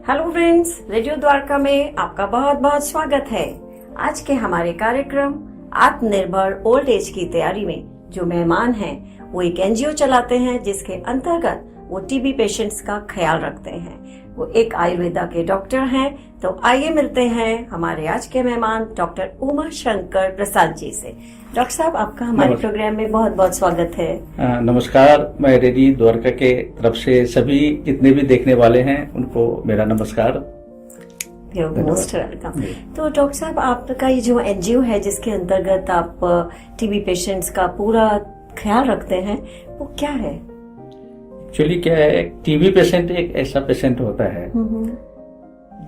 Hello friends, radio Dwarka में आपका बहुत बहुत स्वागत है। आज के हमारे कार्यक्रम आत्मनिर्भर ओल्ड एज की तैयारी में जो मेहमान हैं वो एक एनजीओ चलाते हैं जिसके अंतर्गत वो टीबी पेशेंट्स का ख्याल रखते हैं। वो एक आयुर्वेदा के डॉक्टर हैं। तो आइए मिलते हैं हमारे आज के मेहमान डॉक्टर उमा शंकर प्रसाद जी से। डॉक्टर साहब, आपका हमारे प्रोग्राम में बहुत बहुत स्वागत है। नमस्कार। मैं रेडियो द्वारका के तरफ से सभी जितने भी देखने वाले हैं उनको मेरा नमस्कार। Most welcome. तो डॉक्टर साहब, आपका ये जो एनजीओ है जिसके अंतर्गत आप टीबी पेशेंट्स का पूरा ख्याल रखते हैं, वो क्या है? एक्चुअली क्या है, टीबी पेशेंट एक ऐसा पेशेंट होता है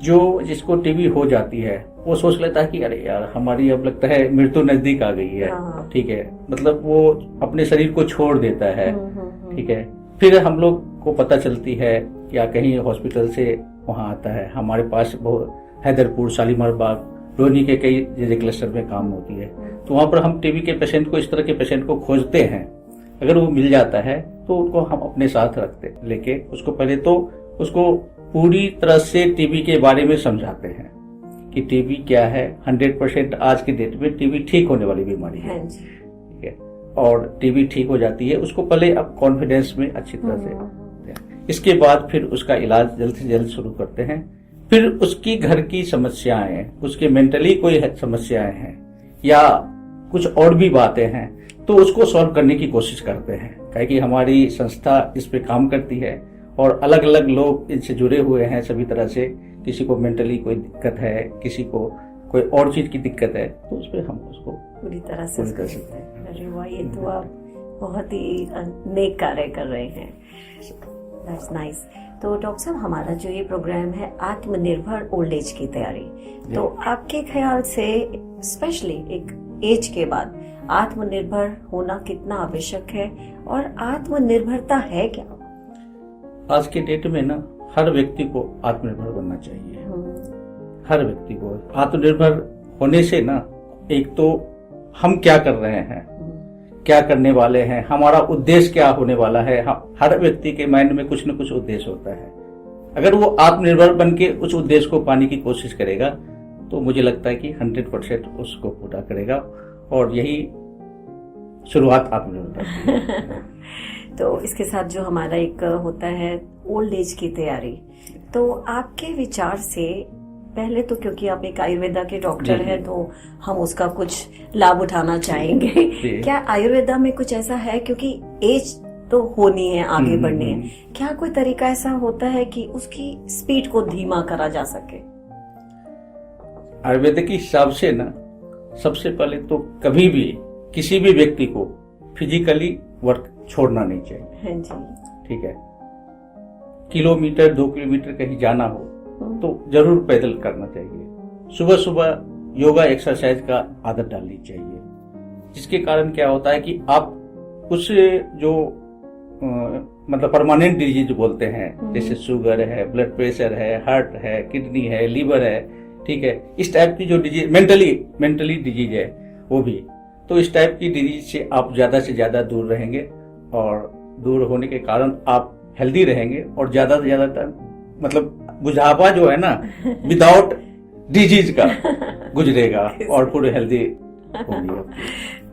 जो जिसको टीबी हो जाती है, वो सोच लेता है कि अरे यार हमारी अब लगता है मृत्यु नजदीक आ गई है। ठीक है, मतलब वो अपने शरीर को छोड़ देता है। ठीक है, फिर हम लोग को पता चलती है या कहीं हॉस्पिटल से वहाँ आता है हमारे पास, बहुत हैदरपुर, शालीमार बाग, रोहिणी के कई जैसे क्लस्टर में काम होती है। तो वहाँ पर हम टीबी के पेशेंट को, इस तरह के पेशेंट को खोजते हैं। अगर वो मिल जाता है तो उनको हम अपने साथ रखते लेके उसको पहले तो उसको पूरी तरह से टीबी के बारे में समझाते हैं कि टीबी क्या है। 100% आज की डेट में टीबी ठीक होने वाली बीमारी है। ठीक है, और टीबी ठीक हो जाती है उसको पहले अब कॉन्फिडेंस में अच्छी तरह से। इसके बाद फिर उसका इलाज जल्द से जल्द शुरू करते हैं। फिर उसकी घर की समस्याएं, उसके मेंटली कोई समस्याएं हैं या कुछ और भी बातें हैं तो उसको सॉल्व करने की कोशिश करते हैं। क्योंकि हमारी संस्था इस पे काम करती है और अलग अलग लोग इनसे जुड़े हुए हैं सभी तरह से। किसी को मेंटली कोई दिक्कत है, किसी को कोई और चीज की दिक्कत है, तो उस पर हम उसको पूरी तरह से कर सकते हैं। अरे वाह, ये तो आप बहुत ही नेक कार्य कर रहे हैं। That's nice. तो डॉक्टर साहब, हमारा जो ये प्रोग्राम है आत्मनिर्भर ओल्ड एज की तैयारी, तो आपके ख्याल से स्पेशली एक एज के बाद आत्मनिर्भर होना कितना आवश्यक है और आत्मनिर्भरता है क्या? आज के डेट में ना हर व्यक्ति को आत्मनिर्भर बनना चाहिए। हर व्यक्ति को आत्मनिर्भर होने से ना, एक तो हम क्या कर रहे हैं, क्या करने वाले हैं, हमारा उद्देश्य क्या होने वाला है। हर व्यक्ति के माइंड में कुछ न कुछ उद्देश्य होता है। अगर वो आत्मनिर्भर बन के उस उद्देश्य को पाने की कोशिश करेगा तो मुझे लगता है कि 100% उसको पूरा करेगा, और यही शुरुआत आत्मनिर्भरता। तो इसके साथ जो हमारा एक होता है ओल्ड एज की तैयारी, तो आपके विचार से पहले तो, क्योंकि आप एक आयुर्वेदा के डॉक्टर हैं, तो हम उसका कुछ लाभ उठाना चाहेंगे। क्या आयुर्वेदा में कुछ ऐसा है, क्योंकि एज तो होनी है, आगे बढ़नी है, क्या कोई तरीका ऐसा होता है कि उसकी स्पीड को धीमा करा जा सके? आयुर्वेद के हिसाब से ना, सबसे पहले तो कभी भी किसी भी व्यक्ति को फिजिकली वर्क छोड़ना नहीं चाहिए। जी। ठीक है, किलोमीटर 2 किलोमीटर कहीं जाना हो तो जरूर पैदल करना चाहिए। सुबह सुबह योगा एक्सरसाइज का आदत डालनी चाहिए, जिसके कारण क्या होता है कि आप उस जो मतलब परमानेंट डिजीज बोलते हैं, जैसे शुगर है, ब्लड प्रेशर है, हार्ट है, किडनी है, लीवर है, ठीक है, इस टाइप की जो डिजीज, मेंटली डिजीज है वो भी, तो इस टाइप की डिजीज से आप ज्यादा से ज्यादा दूर रहेंगे, और दूर होने के कारण आप हेल्दी रहेंगे और ज्यादा से ज्यादा मतलब बुढ़ापा जो है ना विदाउट डिजीज का गुजरेगा और पूरे हेल्दी होंगे।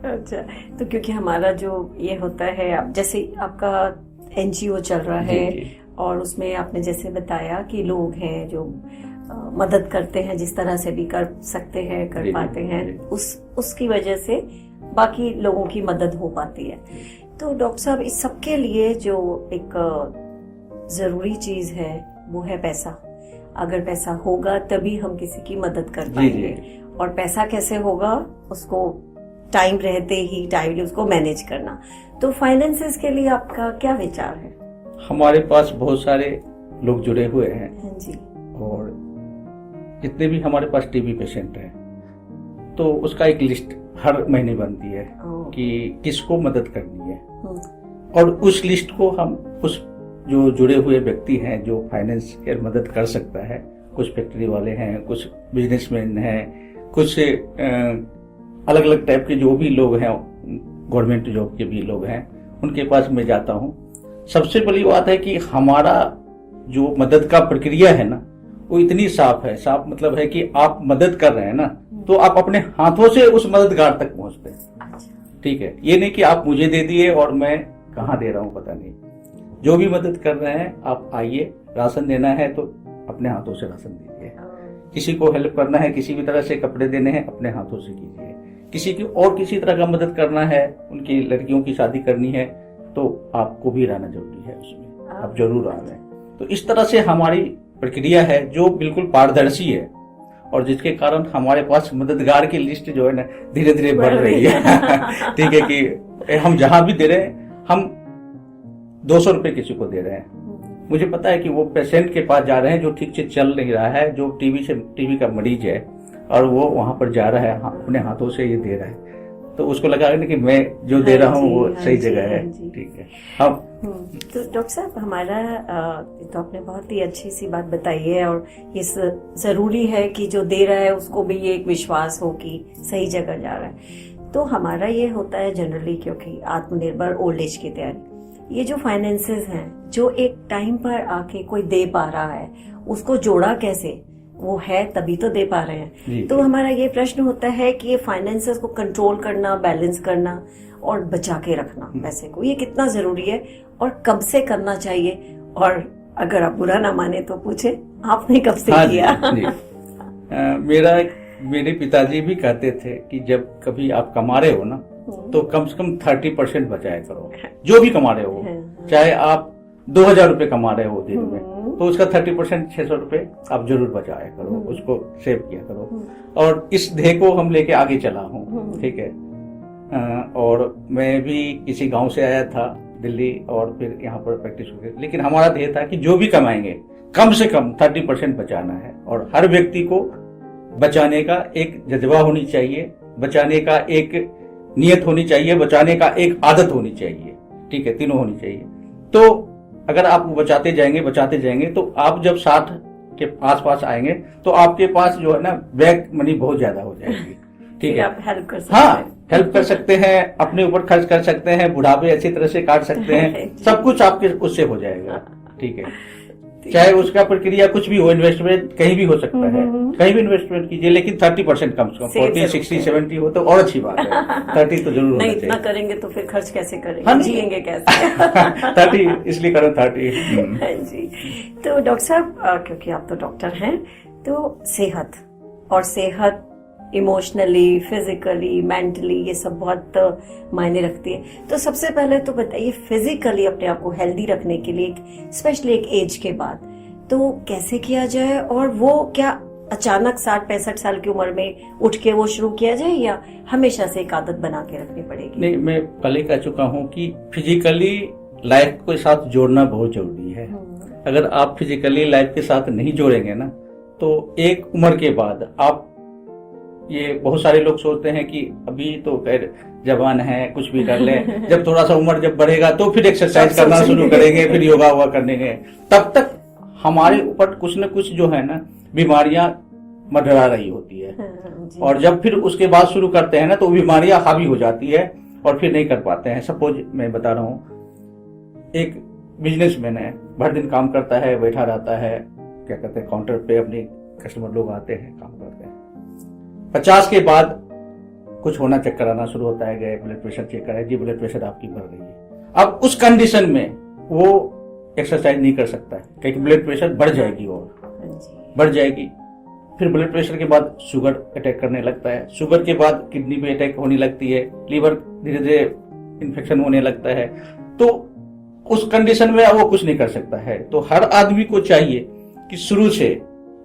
अच्छा, तो क्योंकि हमारा जो ये होता है, आप जैसे आपका एनजीओ चल रहा है और उसमें आपने जैसे बताया कि लोग हैं जो मदद करते हैं, जिस तरह से भी कर सकते हैं, कर पाते हैं, उसकी वजह से बाकी लोगों की मदद हो पाती है। तो डॉक्टर साहब, इस सबके लिए जो एक जरूरी चीज है वो है पैसा। अगर पैसा होगा तभी हम किसी की मदद कर पाएंगे, और पैसा कैसे होगा, उसको टाइम रहते ही टाइमली उसको मैनेज करना। तो फाइनेंसेस के लिए आपका क्या विचार है? हमारे पास बहुत सारे लोग जुड़े हुए हैं जी, और जितने भी हमारे पास टीबी पेशेंट हैं तो उसका एक लिस्ट हर महीने बनती है कि किसको मदद करनी है, और उस लिस्ट को हम उस जो जुड़े हुए व्यक्ति हैं जो फाइनेंशियल मदद कर सकता है, कुछ फैक्ट्री वाले हैं, कुछ बिजनेसमैन हैं, कुछ अलग अलग टाइप के जो भी लोग हैं, गवर्नमेंट जॉब के भी लोग हैं, उनके पास मैं जाता हूँ। सबसे बड़ी बात है कि हमारा जो मदद का प्रक्रिया है ना, वो इतनी साफ है। साफ मतलब है कि आप मदद कर रहे हैं ना, तो आप अपने हाथों से उस मददगार तक पहुंचते हैं। ठीक है, ये नहीं कि आप मुझे दे दिए और मैं कहाँ दे रहा हूँ पता नहीं। जो भी मदद कर रहे हैं आप आइए, राशन देना है तो अपने हाथों से राशन दीजिए, किसी को हेल्प करना है, किसी भी तरह से कपड़े देने हैं अपने हाथों से कीजिए, किसी की और किसी तरह का मदद करना है, उनकी लड़कियों की शादी करनी है तो आपको भी रहना जरूरी है उसमें, आप जरूर आ रहे हैं। तो इस तरह से हमारी प्रक्रिया है जो बिल्कुल पारदर्शी है और जिसके कारण हमारे पास मददगार की लिस्ट जो है ना धीरे धीरे बढ़ रही है। ठीक है कि हम जहां भी दे रहे हैं, हम 200 रुपए किसी को दे रहे हैं, मुझे पता है कि वो पेशेंट के पास जा रहे हैं जो ठीक से चल नहीं रहा है, जो टीबी का मरीज है, और वो वहां पर जा रहा है, अपने हाथों से ये दे रहा है, तो उसको लगा कि मैं जो दे रहा हूँ वो सही जगह है। ठीक है। अब तो डॉक्टर साहब, हमारा तो आपने बहुत ही अच्छी सी बात बताई है, और ये जरूरी है कि जो दे रहा है उसको भी ये एक विश्वास हो कि सही जगह जा रहा है। तो हमारा ये होता है जनरली, क्योंकि आत्मनिर्भर ओल्ड एज की तैयारी, ये जो फाइनेंसेस हैं जो एक टाइम पर आके कोई दे पा रहा है, उसको जोड़ा कैसे, वो है तभी तो दे पा रहे हैं। तो हमारा ये प्रश्न होता है कि ये फाइनेंसेस को कंट्रोल करना, बैलेंस करना और बचा के रखना पैसे को, ये कितना जरूरी है और कब से करना चाहिए, और अगर आप बुरा ना माने तो पूछे आपने कब से किया? मेरे पिताजी भी कहते थे कि जब कभी आप कमा रहे हो ना तो कम से कम 30% बचाया करो, जो भी कमा रहे हो, चाहे आप 2000 रुपए कमा रहे हो दिन में, तो उसका 30% 600 रुपए आप जरूर बचाया करो, उसको सेव किया करो। और इस ध्येय को हम लेके आगे चला हूँ। ठीक है। और मैं भी किसी गांव से आया था दिल्ली, और फिर यहाँ पर प्रैक्टिस हो गई, लेकिन हमारा ध्येय था कि जो भी कमाएंगे कम से कम 30% बचाना है, और हर व्यक्ति को बचाने का एक जज्बा होनी चाहिए, बचाने का एक नियत होनी चाहिए, बचाने का एक आदत होनी चाहिए। ठीक है, तीनों होनी चाहिए। तो अगर आप बचाते जाएंगे तो आप जब 60 के आसपास आएंगे तो आपके पास जो है ना बैक मनी बहुत ज्यादा हो जाएगी। ठीक है, आप हेल्प कर सकते हैं। हाँ, हेल्प कर सकते हैं, अपने ऊपर खर्च कर सकते हैं, बुढ़ापे अच्छी तरह से काट सकते हैं, सब कुछ आपके उससे हो जाएगा। ठीक है, चाहे उसका प्रक्रिया कुछ भी हो, इन्वेस्टमेंट कहीं भी हो सकता है, कहीं भी इन्वेस्टमेंट कीजिए, लेकिन 30% कम से कम, 40, 60, 70 हो तो और अच्छी बात है। 30 तो जरूर होना चाहिए। इतना करेंगे तो फिर खर्च कैसे करेंगे? हाँ, जिएंगे कैसे? 30 इसलिए करो 30। हाँ जी। तो डॉक्टर साहब, क्योंकि आप तो डॉक्टर हैं, तो सेहत इमोशनली, फिजिकली, मेंटली, ये सब बहुत मायने रखती है। तो सबसे पहले तो बताइए, फिजिकली अपने आप को हेल्दी रखने के लिए, स्पेशली एक एज के बाद, तो कैसे किया जाए? और वो क्या अचानक 60-65 साल की उम्र में उठ के वो शुरू किया जाए, या हमेशा से एक आदत बना के रखनी पड़ेगी? नहीं, मैं पहले कह चुका हूँ कि फिजिकली लाइफ के साथ जोड़ना बहुत जरूरी है। अगर आप फिजिकली लाइफ के साथ नहीं जोड़ेंगे ना, तो एक उम्र के बाद आप, ये बहुत सारे लोग सोचते हैं कि अभी तो खैर जवान है, कुछ भी कर ले, जब थोड़ा सा उम्र जब बढ़ेगा तो फिर एक्सरसाइज करना शुरू करेंगे, फिर योगा हुआ करेंगे, तब तक हमारे ऊपर कुछ न कुछ जो है ना बीमारियां मंडरा रही होती है। और जब फिर उसके बाद शुरू करते हैं ना तो बीमारियां हावी हो जाती है और फिर नहीं कर पाते हैं। सपोज मैं बता रहा हूँ, एक बिजनेसमैन है, भर दिन काम करता है, बैठा रहता है, क्या कहते हैं, काउंटर पे अपने कस्टमर लोग आते हैं, काम करते हैं, 50 के बाद कुछ होना, चक्कर आना शुरू होता है, गए ब्लड प्रेशर चेक कराए, जी ब्लड प्रेशर आपकी बढ़ रही है। अब उस कंडीशन में वो एक्सरसाइज नहीं कर सकता है, क्योंकि ब्लड प्रेशर बढ़ जाएगी और बढ़ जाएगी। फिर ब्लड प्रेशर के बाद शुगर अटैक करने लगता है, शुगर के बाद किडनी पे अटैक होने लगती है, लीवर धीरे धीरे इन्फेक्शन होने लगता है। तो उस कंडीशन में वो कुछ नहीं कर सकता है। तो हर आदमी को चाहिए कि शुरू से,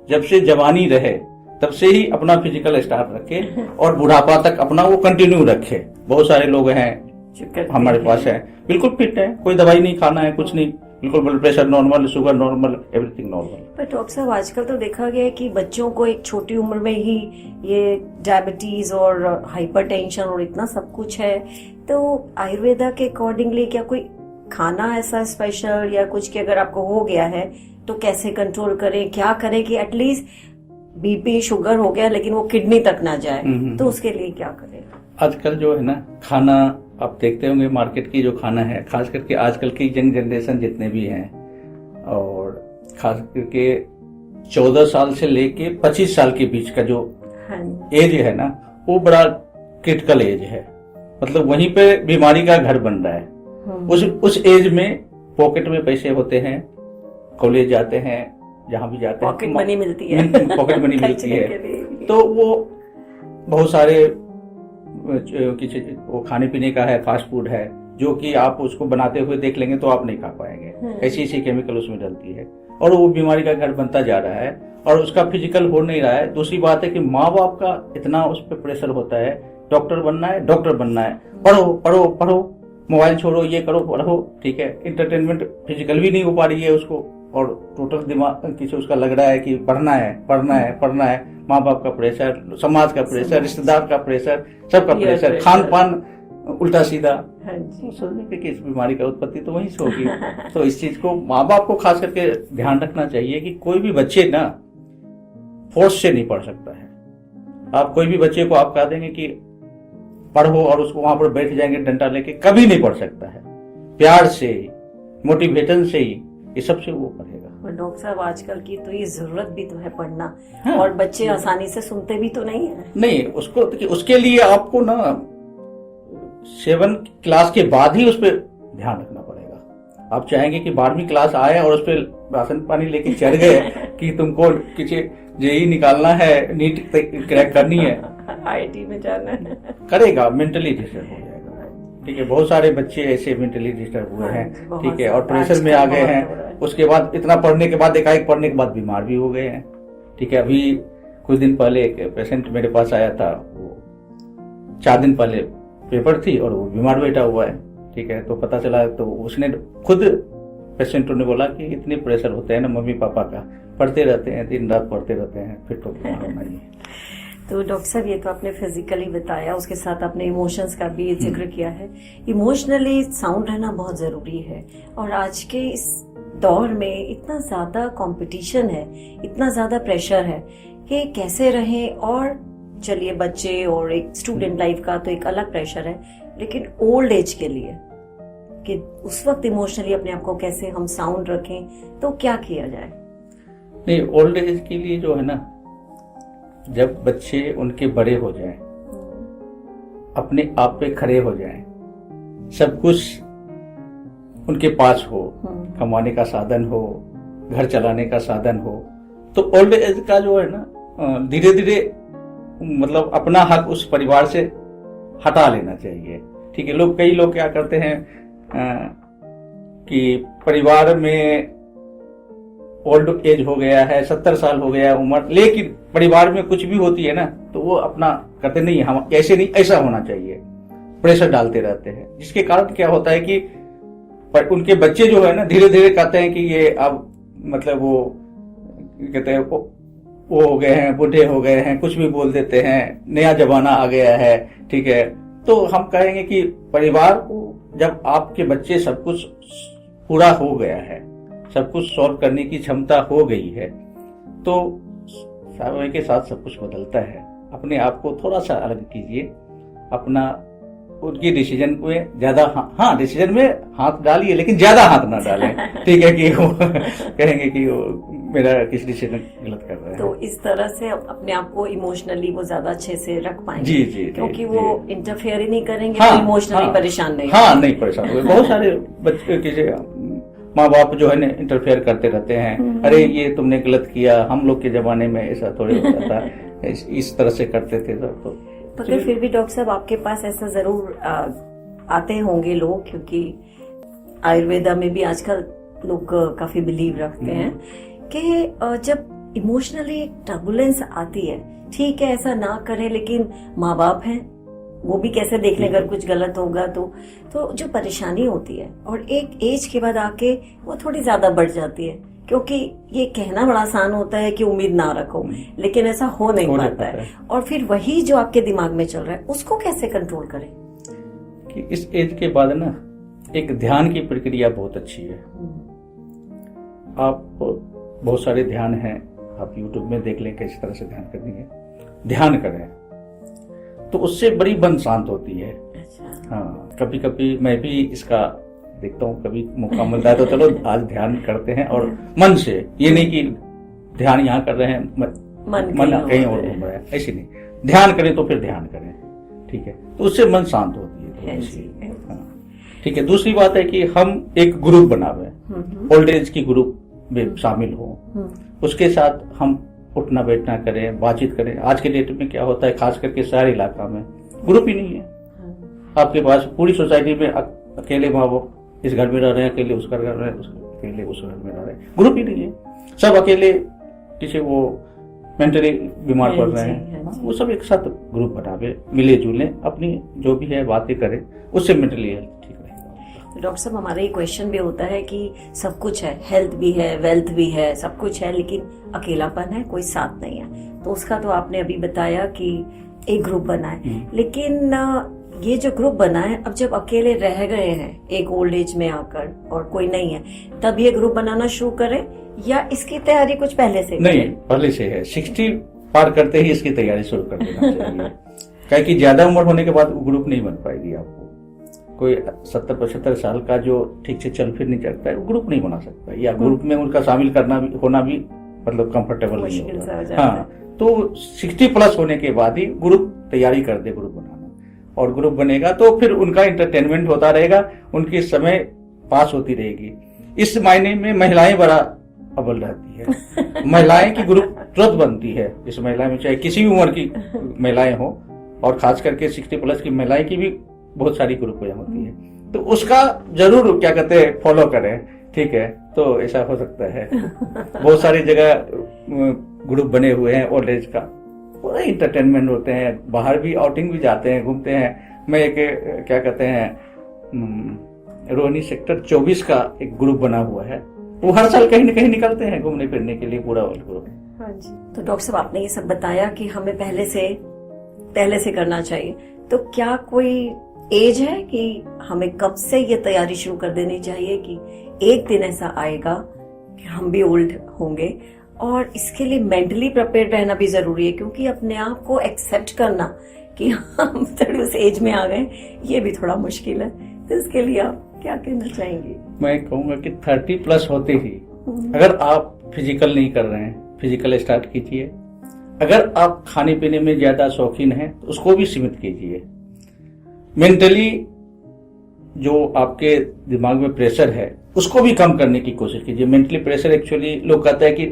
जब से जवानी रहे तब से ही अपना फिजिकल स्टार्ट रखे और बुढ़ापा तक अपना वो कंटिन्यू रखे। बहुत सारे लोग हैं हमारे पास है, बिल्कुल फिट है, कोई दवाई नहीं खाना है, कुछ नहीं, बिल्कुल blood pressure normal, sugar normal, everything normal. पर डॉक्टर साहब, आजकल तो देखा गया है कि बच्चों को एक छोटी उम्र में ही ये डायबिटीज और हाइपरटेंशन और इतना सब कुछ है। तो आयुर्वेदा के अकॉर्डिंगली क्या कोई खाना ऐसा स्पेशल या कुछ कि अगर आपको हो गया है तो कैसे कंट्रोल करें, क्या करें कि एटलीस्ट बीपी शुगर हो गया लेकिन वो किडनी तक ना जाए, तो उसके लिए क्या करें? आजकल जो है ना खाना, आप देखते होंगे मार्केट की जो खाना है, खास करके आजकल की यंग जनरेशन जितने भी हैं, और खास करके 14 साल से लेके 25 साल के बीच का जो हाँ, एज है ना, वो बड़ा क्रिटिकल एज है। मतलब वहीं पे बीमारी का घर बन रहा है। उस एज में पॉकेट में पैसे होते हैं, कॉलेज जाते हैं, जहां भी जाते हैं पॉकेट मनी मिलती है, पॉकेट मनी मिलती है, तो वो बहुत सारे वो खाने पीने का है, फास्ट फूड है, जो कि आप उसको बनाते हुए देख लेंगे तो आप नहीं खा पाएंगे। ऐसी ऐसी केमिकल उसमें डलती है और वो बीमारी का घर बनता जा रहा है और उसका फिजिकल हो नहीं रहा है। दूसरी बात है कि माँ बाप का इतना उस पर प्रेशर होता है, डॉक्टर बनना है, डॉक्टर बनना है, पढ़ो पढ़ो पढ़ो, मोबाइल छोड़ो, ये करो, पढ़ो, ठीक है। इंटरटेनमेंट फिजिकल भी नहीं हो पा रही है उसको, और टोटल दिमाग किसी उसका लग रहा है कि पढ़ना है पढ़ना है पढ़ना है। माँ बाप का प्रेशर, समाज का प्रेशर, रिश्तेदार का प्रेशर, सबका प्रेशर, खान पान उल्टा सीधा। सोचने कि इस बीमारी का उत्पत्ति तो वहीं से होगी। तो इस चीज को माँ बाप को खास करके ध्यान रखना चाहिए कि कोई भी बच्चे ना फोर्स से नहीं पढ़ सकता है। आप कोई भी बच्चे को आप कह देंगे कि पढ़ो और उसको वहां पर बैठ जाएंगे डंडा लेके, कभी नहीं पढ़ सकता है। प्यार से, मोटिवेशन से ही ये सबसे वो पढ़ेगा। डॉक्टर साहब, आजकल की तो ये जरूरत भी तो है पढ़ना। हाँ। और बच्चे आसानी से सुनते भी तो नहीं है। नहीं, उसके लिए आपको ना 7 क्लास के बाद ही उस पर ध्यान रखना पड़ेगा। आप चाहेंगे कि 12वीं क्लास आए और उस पर राशन पानी लेके चढ़ गए कि तुमको किसी जेई निकालना है, नीट क्रैक करनी है, आईआईटी में जाना है, करेगा, मेंटली डिस्टर्ब हो जाएगा। ठीक है, बहुत सारे बच्चे ऐसे मेंटली डिस्टर्ब हुए हैं, ठीक है, और प्रेशर में आ गए हैं। उसके बाद इतना पढ़ने के बाद, एकाएक पढ़ने के बाद बीमार भी हो गए हैं। ठीक है, अभी कुछ दिन पहले एक पेशेंट मेरे पास आया था, वो 4 दिन पहले पेपर थी और वो बीमार बैठा हुआ है। ठीक है, तो पता चला, तो उसने खुद पेशेंट ने बोला कि इतने प्रेशर होते हैं ना मम्मी पापा का, पढ़ते रहते हैं, दिन रात पढ़ते रहते हैं, फिर तो बीमार होना ही है। तो डॉक्टर साहब, ये तो आपने फिजिकली बताया, उसके साथ आपने इमोशंस का भी जिक्र किया है। इमोशनली साउंड रहना बहुत जरूरी है। और आज के इस दौर में इतना ज्यादा कंपटीशन है, इतना ज्यादा प्रेशर है कि कैसे रहें। और चलिए, बच्चे और एक स्टूडेंट लाइफ का तो एक अलग प्रेशर है, लेकिन ओल्ड एज के लिए कि उस वक्त इमोशनली अपने आप को कैसे हम साउंड रखें, तो क्या किया जाए? नहीं, ओल्ड एज के लिए जो है ना, जब बच्चे उनके बड़े हो जाएं, अपने आप पे खड़े हो जाएं, सब कुछ उनके पास हो, कमाने का साधन हो, घर चलाने का साधन हो, तो ओल्ड एज का जो है ना, धीरे धीरे मतलब अपना हक उस परिवार से हटा लेना चाहिए। ठीक है, कई लोग क्या करते हैं कि परिवार में ओल्ड एज हो गया है, 70 साल हो गया उम्र, लेकिन परिवार में कुछ भी होती है ना, तो वो अपना करते नहीं, हम ऐसे नहीं, ऐसा होना चाहिए, प्रेशर डालते रहते हैं। जिसके कारण क्या होता है कि उनके बच्चे जो है ना, धीरे धीरे कहते हैं कि ये अब मतलब वो कहते हैं वो हो गए हैं, बूढ़े हो गए हैं, कुछ भी बोल देते हैं, नया जमाना आ गया है। ठीक है, तो हम कहेंगे कि परिवार को, जब आपके बच्चे सब कुछ पूरा हो गया है, सब कुछ सॉल्व करने की क्षमता हो गई है, तो समय के साथ सब कुछ बदलता है। अपने आप को थोड़ा सा अलग कीजिए, अपना उनकी डिसीजन में ज्यादा, हाँ डिसीजन में हाथ डालिए, लेकिन ज्यादा हाथ ना डालें। ठीक है, कि वो कहेंगे कि वो मेरा किस डिसीजन गलत कर रहा है। तो इस तरह से अपने आप को इमोशनली वो ज्यादा अच्छे से रख पाएंगे। जी जी, क्योंकि वो इंटरफेयर ही नहीं करेंगे, हाँ, तो इमोशनली हाँ, परेशान नहीं। हाँ, नहीं परेशान हुए। बहुत सारे बच्चे किसी माँ बाप जो है ना इंटरफेयर करते रहते हैं, अरे ये तुमने गलत किया, हम लोग के जमाने में ऐसा थोड़ी होता था, इस तरह से करते थे सब। तो फिर भी डॉक्टर साहब, आपके पास ऐसा जरूर आते होंगे लोग, क्योंकि आयुर्वेदा में भी आजकल लोग काफी बिलीव रखते हैं कि जब इमोशनली टर्बुलेंस आती है, ठीक है ऐसा ना करें, लेकिन माँ बाप हैं, वो भी कैसे देख लें अगर कुछ गलत होगा तो जो परेशानी होती है, और एक एज के बाद आके वो थोड़ी ज्यादा बढ़ जाती है। क्योंकि ये कहना बड़ा आसान होता है कि उम्मीद ना रखो, लेकिन ऐसा हो नहीं पाता है। और फिर वही जो आपके दिमाग में चल रहा है, उसको कैसे कंट्रोल करें? कि इस एज के बाद ना एक ध्यान की प्रक्रिया बहुत अच्छी है। आप बहुत सारे ध्यान हैं, आप YouTube में देख लें किस तरह से ध्यान करनी है। ध्यान करें तो उससे बड़ी मन शांत होती है। हाँ, कभी कभी मैं भी इसका देखता हूँ, कभी मौका मिलता है तो चलो आज ध्यान करते हैं, और मन से, ये नहीं कि ध्यान यहाँ कर रहे हैं, मन कहीं और घूम रहा है, ऐसे नहीं। ध्यान करें तो फिर ध्यान करें, ठीक है, तो उससे मन शांत होती है थोड़ी सी। ठीक है। दूसरी बात है कि हम एक ग्रुप बनावे, ओल्ड एज की ग्रुप में शामिल हो, उसके साथ हम उठना बैठना करें, बातचीत करें। आज के डेट में क्या होता है, खास करके शहरी इलाका में ग्रुप ही नहीं है। आपके पास पूरी सोसाइटी में अकेले माँ बाप इस घर में रह रहे हैं, अकेले उस घर में रह रहे हैं, अकेले उस घर में रह रहे हैं, ग्रुप ही नहीं है। सब अकेले किसी वो मेंटली बीमार पड़ रहे हैं, वो सब एक साथ ग्रुप बनावे, मिले जुले, अपनी जो भी है बातें करें, उससे मेंटली हेल्थ ठीक रहेगा। डॉक्टर साहब, हमारा ये क्वेश्चन भी होता है कि सब कुछ है, हेल्थ भी है, वेल्थ भी है, सब कुछ है, लेकिन अकेलापन है, कोई साथ नहीं है। तो उसका तो आपने अभी बताया कि एक ग्रुप बना है, लेकिन ये जो ग्रुप बना है, अब जब अकेले रह गए हैं एक ओल्ड एज में आकर और कोई नहीं है, तब ये ग्रुप बनाना शुरू करें या इसकी तैयारी कुछ पहले से? नहीं, पहले से है। 60 पार करते ही इसकी तैयारी शुरू कर देना चाहिए। क्या कि ज्यादा उम्र होने के बाद वो ग्रुप नहीं बन पाएगी आपको। कोई 70-75 साल का जो ठीक से चल फिर नहीं सकता है, वो ग्रुप नहीं बना सकता, या ग्रुप में उनका शामिल करना भी होना भी मतलब कंफर्टेबल नहीं होता। हाँ, तो 60 प्लस होने के बाद ही ग्रुप तैयारी कर दे, ग्रुप बनाना। और ग्रुप बनेगा तो फिर उनका इंटरटेनमेंट होता रहेगा, उनकी समय पास होती रहेगी। इस मायने में महिलाएं बड़ा अव्वल रहती है। महिलाएं की ग्रुप तुरंत बनती है। इस महिला में चाहे किसी भी उम्र की महिलाएं हो, और खास करके 60 प्लस की महिलाएं की भी बहुत सारी ग्रुप होती है, तो उसका जरूर क्या कहते हैं फॉलो करें, ठीक है, तो ऐसा हो सकता है। बहुत सारी जगह ग्रुप बने हुए हैं ओल्ड एज का, पूरा इंटरटेनमेंट होते हैं, बाहर भी आउटिंग भी जाते हैं, घूमते हैं। मैं एक क्या कहते हैं रोहिणी सेक्टर 24 का एक ग्रुप बना हुआ है, वो हर साल कहीं न कहीं निकलते हैं घूमने फिरने के लिए, पूरा ग्रुप। हाँ जी। तो डॉक्टर साहब, आपने ये सब बताया कि हमें पहले से करना चाहिए, तो क्या कोई एज है कि हमें कब से ये तैयारी शुरू कर देनी चाहिए कि एक दिन ऐसा आएगा कि हम भी ओल्ड होंगे, और इसके लिए मेंटली प्रिपेयर रहना भी जरूरी है, क्योंकि अपने आप को एक्सेप्ट करना कि हम थोड़ी उस एज में आ गए, ये भी थोड़ा मुश्किल है। तो इसके लिए आप क्या कहना चाहेंगे? मैं कहूंगा कि 30 प्लस होते ही अगर आप फिजिकल नहीं कर रहे हैं, फिजिकल स्टार्ट कीजिए। अगर आप खाने पीने में ज्यादा शौकीन हैं तो उसको भी सीमित कीजिए। मेंटली जो आपके दिमाग में प्रेशर है उसको भी कम करने की कोशिश कीजिए। मेंटली प्रेशर एक्चुअली लोग कहते हैं कि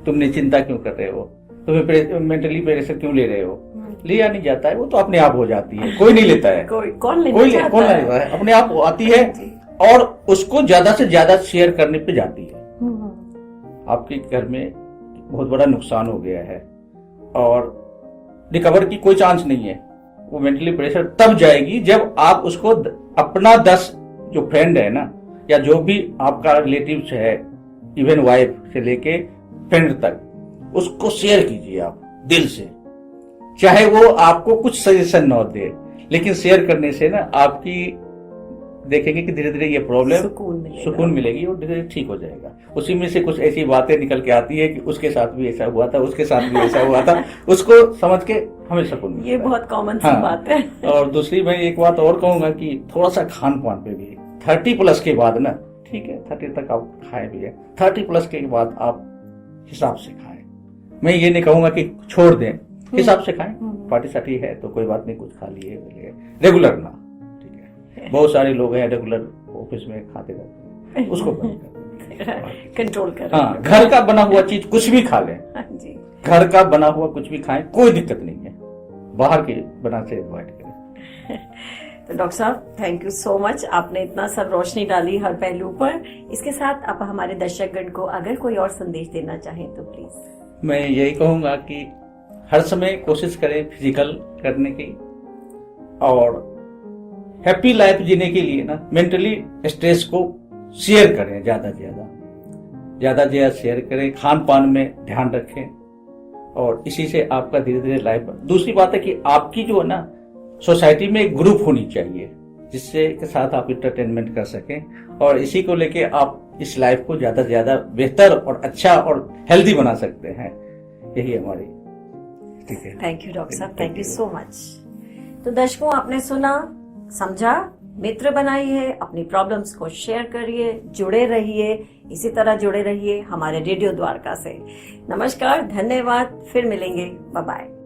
तुमने चिंता क्यों कर रहे हो, तुम्हें मेंटली प्रेशर क्यों ले रहे हो, लिया नहीं जाता है, वो तो अपने आप हो जाती है, कोई नहीं लेता है, कौन लेता है, अपने आप आती है, और उसको ज्यादा से ज्यादा शेयर करने पे जाती है। आपके घर में बहुत बड़ा नुकसान हो गया है और रिकवर की कोई चांस नहीं है, वो मेंटली प्रेशर तब जाएगी जब आप उसको अपना 10 जो फ्रेंड है ना, या जो भी आपका रिलेटिव्स है, इवन वाइफ से लेके फ्रेंड तक, उसको शेयर कीजिए आप दिल से। चाहे वो आपको कुछ सजेशन न दे, लेकिन शेयर करने से ना आपकी देखेंगे कि धीरे धीरे ये प्रॉब्लम सुकून मिलेगी और धीरे धीरे ठीक हो जाएगा। उसी में से कुछ ऐसी बातें निकल के आती है कि उसके साथ भी ऐसा हुआ था, उसके साथ भी ऐसा हुआ था, उसको समझ के हमें सुकून मिलता है। ये बहुत कॉमन सी बात है। और दूसरी मैं एक बात और कहूंगा कि थोड़ा सा खान पान पे भी 30 प्लस के बाद ना, ठीक है 30 तक आप खाए भी है, 30 प्लस के बाद आप हिसाब से खाएं। मैं ये नहीं कहूंगा कि छोड़ दें, हिसाब से खाएं। पार्टी साटी है तो कोई बात नहीं, कुछ खा लिए, रेगुलर ना, ठीक है। बहुत सारे लोग हैं रेगुलर ऑफिस में खाते रहते हैं, उसको कंट्रोल करें। हाँ, घर का बना हुआ चीज कुछ भी खा लें, घर का बना हुआ कुछ भी खाएं, कोई दिक्कत नहीं है, बाहर के बना से अवॉइड करें। तो डॉक्टर साहब, थैंक यू सो मच, आपने इतना सब रोशनी डाली हर पहलू पर। इसके साथ आप हमारे दर्शकगण को अगर कोई और संदेश देना चाहें तो प्लीज। मैं यही कहूंगा कि हर समय कोशिश करें फिजिकल करने की, और हैप्पी लाइफ जीने के लिए ना मेंटली स्ट्रेस को शेयर करें, ज्यादा से ज्यादा शेयर करें, खान पान में ध्यान रखें, और इसी से आपका धीरे धीरे लाइफ। दूसरी बात है कि आपकी जो है ना सोसाइटी में एक ग्रुप होनी चाहिए जिससे के साथ आप इंटरटेनमेंट कर सकें, और इसी को लेके आप इस लाइफ को ज्यादा से ज्यादा बेहतर और अच्छा और हेल्दी बना सकते हैं। यही हमारी, ठीक है। थैंक यू डॉक्टर साहब, थैंक यू सो मच। तो दर्शकों, आपने सुना, समझा मित्र बनाइए, अपनी प्रॉब्लम्स को शेयर करिए, जुड़े रहिए, इसी तरह जुड़े रहिए हमारे रेडियो द्वारका से। नमस्कार, धन्यवाद, फिर मिलेंगे, बाय बाय।